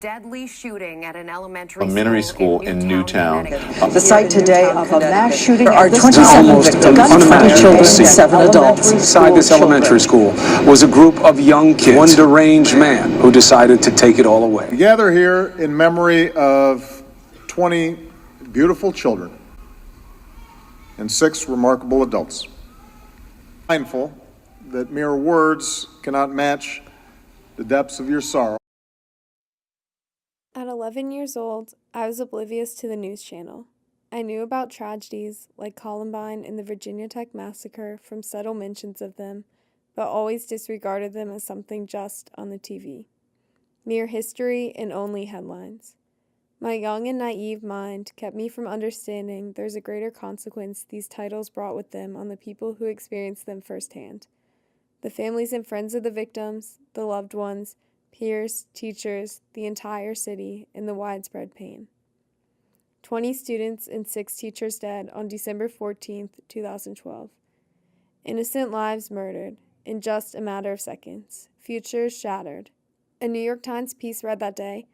deadly shooting at an elementary school in Newtown. The site today of a mass shooting. There are 27 victims, 20 children, 7 adults. Inside this elementary school was a group of young kids, one deranged man who decided to take it all away. We gather here in memory of 20 beautiful children and 6 remarkable adults. Mindful that mere words cannot match the depths of your sorrow. At 11 years old, I was oblivious to the news channel. I knew about tragedies like Columbine and the Virginia Tech massacre from subtle mentions of them, but always disregarded them as something just on the TV. Mere history and only headlines. My young and naive mind kept me from understanding there's a greater consequence these titles brought with them on the people who experienced them firsthand. The families and friends of the victims, the loved ones, peers, teachers, the entire city, and the widespread pain. 20 students and 6 teachers dead on December 14, 2012. Innocent lives murdered in just a matter of seconds. Futures shattered. A New York Times piece read that day,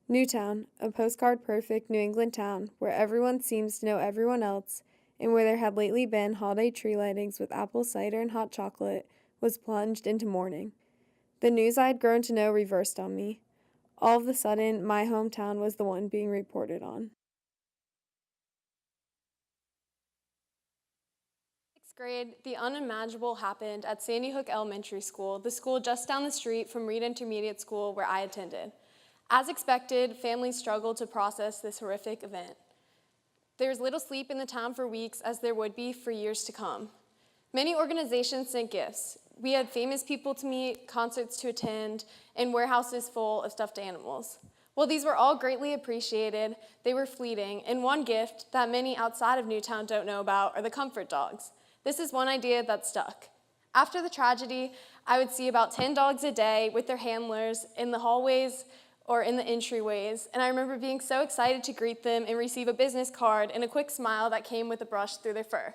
Newtown, a postcard-perfect New England town where everyone seems to know everyone else and where there had lately been holiday tree lightings with apple cider and hot chocolate, was plunged into mourning. The news I had grown to know reversed on me. All of a sudden, my hometown was the one being reported on. Sixth grade, the unimaginable happened at Sandy Hook Elementary School, the school just down the street from Reed Intermediate School where I attended. As expected, families struggled to process this horrific event. There was little sleep in the town for weeks, as there would be for years to come. Many organizations sent gifts. We had famous people to meet, concerts to attend, and warehouses full of stuffed animals. While these were all greatly appreciated, they were fleeting, and one gift that many outside of Newtown don't know about are the comfort dogs. This is one idea that stuck. After the tragedy, I would see about 10 dogs a day with their handlers in the hallways or in the entryways, and I remember being so excited to greet them and receive a business card and a quick smile that came with a brush through their fur.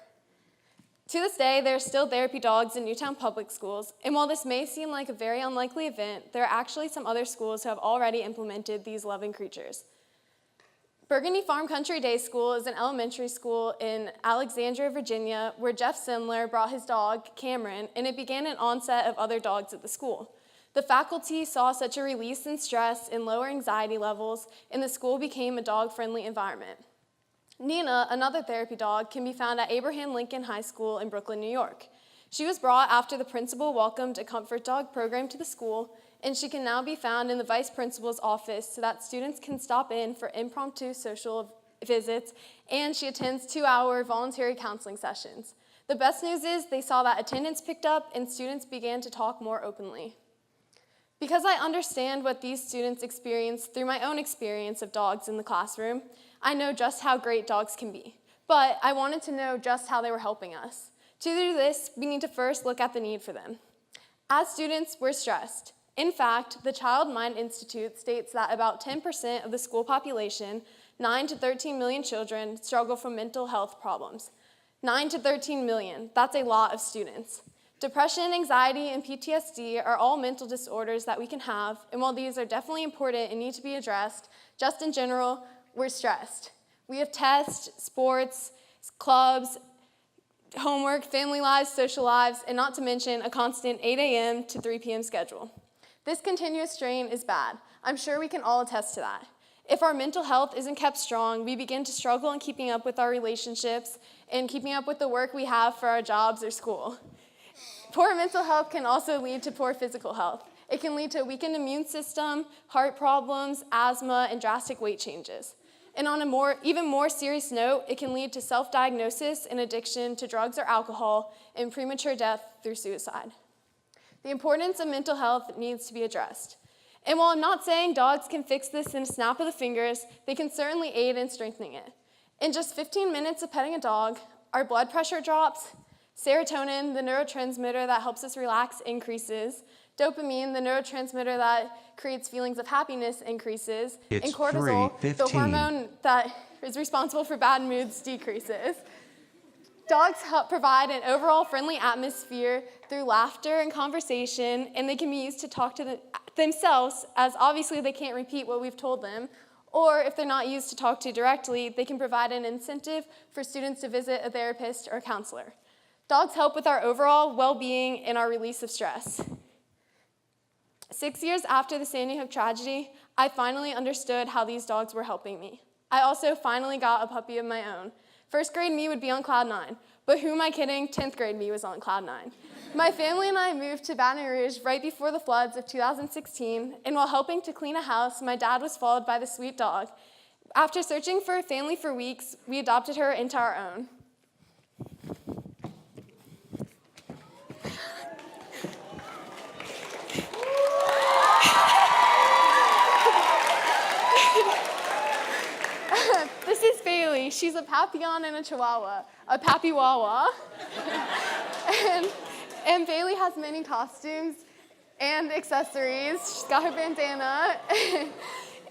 To this day, there are still therapy dogs in Newtown public schools, and while this may seem like a very unlikely event, there are actually some other schools who have already implemented these loving creatures. Burgundy Farm Country Day School is an elementary school in Alexandria, Virginia, where Jeff Simler brought his dog, Cameron, and it began an onset of other dogs at the school. The faculty saw such a release in stress and lower anxiety levels, and the school became a dog-friendly environment. Nina, another therapy dog, can be found at Abraham Lincoln High School in Brooklyn, New York. She was brought after the principal welcomed a comfort dog program to the school, and she can now be found in the vice principal's office so that students can stop in for impromptu social visits, and she attends 2-hour voluntary counseling sessions. The best news is they saw that attendance picked up and students began to talk more openly. Because I understand what these students experience through my own experience of dogs in the classroom, I know just how great dogs can be. But I wanted to know just how they were helping us. To do this, we need to first look at the need for them. As students, we're stressed. In fact, the Child Mind Institute states that about 10% of the school population, 9 to 13 million children, struggle from mental health problems. 9 to 13 million, that's a lot of students. Depression, anxiety, and PTSD are all mental disorders that we can have, and while these are definitely important and need to be addressed, just in general, we're stressed. We have tests, sports, clubs, homework, family lives, social lives, and not to mention a constant 8 a.m. to 3 p.m. schedule. This continuous strain is bad. I'm sure we can all attest to that. If our mental health isn't kept strong, we begin to struggle in keeping up with our relationships and keeping up with the work we have for our jobs or school. Poor mental health can also lead to poor physical health. It can lead to a weakened immune system, heart problems, asthma, and drastic weight changes. And on a even more serious note, it can lead to self-diagnosis and addiction to drugs or alcohol and premature death through suicide. The importance of mental health needs to be addressed. And while I'm not saying dogs can fix this in a snap of the fingers, they can certainly aid in strengthening it. In just 15 minutes of petting a dog, our blood pressure drops, serotonin, the neurotransmitter that helps us relax, increases, dopamine, the neurotransmitter that creates feelings of happiness, increases, and cortisol, the hormone that is responsible for bad moods, decreases. Dogs help provide an overall friendly atmosphere through laughter and conversation, and they can be used to talk themselves, as obviously they can't repeat what we've told them, or if they're not used to talk to directly, they can provide an incentive for students to visit a therapist or a counselor. Dogs help with our overall well-being and our release of stress. 6 years after the Sandy Hook tragedy, I finally understood how these dogs were helping me. I also finally got a puppy of my own. First grade me would be on cloud 9, but who am I kidding? 10th grade me was on cloud 9. My family and I moved to Baton Rouge right before the floods of 2016, and while helping to clean a house, my dad was followed by the sweet dog. After searching for a family for weeks, we adopted her into our own. This is Bailey. She's a Papillon and a Chihuahua, a Pappy Wawa. and Bailey has many costumes and accessories. She's got her bandana.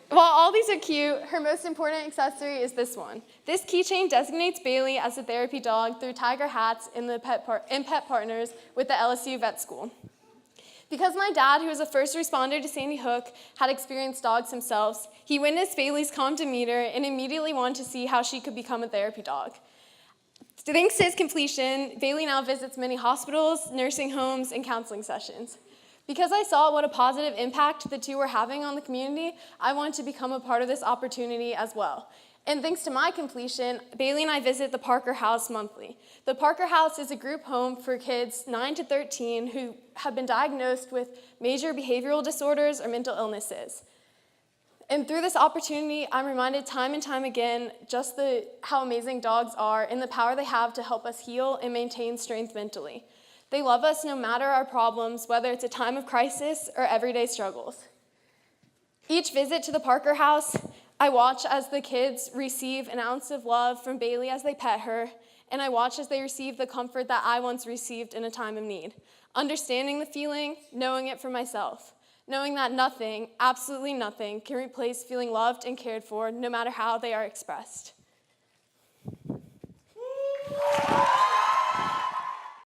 While all these are cute, her most important accessory is this one. This keychain designates Bailey as a therapy dog through Tiger Hats in Pet Partners with the LSU Vet School. Because my dad, who was a first responder to Sandy Hook, had experienced dogs himself, he witnessed Bailey's calm demeanor and immediately wanted to see how she could become a therapy dog. Thanks to his completion, Bailey now visits many hospitals, nursing homes, and counseling sessions. Because I saw what a positive impact the two were having on the community, I wanted to become a part of this opportunity as well. And thanks to my completion, Bailey and I visit the Parker House monthly. The Parker House is a group home for kids 9 to 13 who have been diagnosed with major behavioral disorders or mental illnesses. And through this opportunity, I'm reminded time and time again just how amazing dogs are and the power they have to help us heal and maintain strength mentally. They love us no matter our problems, whether it's a time of crisis or everyday struggles. Each visit to the Parker House, I watch as the kids receive an ounce of love from Bailey as they pet her, and I watch as they receive the comfort that I once received in a time of need. Understanding the feeling, knowing it for myself. Knowing that nothing, absolutely nothing, can replace feeling loved and cared for, no matter how they are expressed.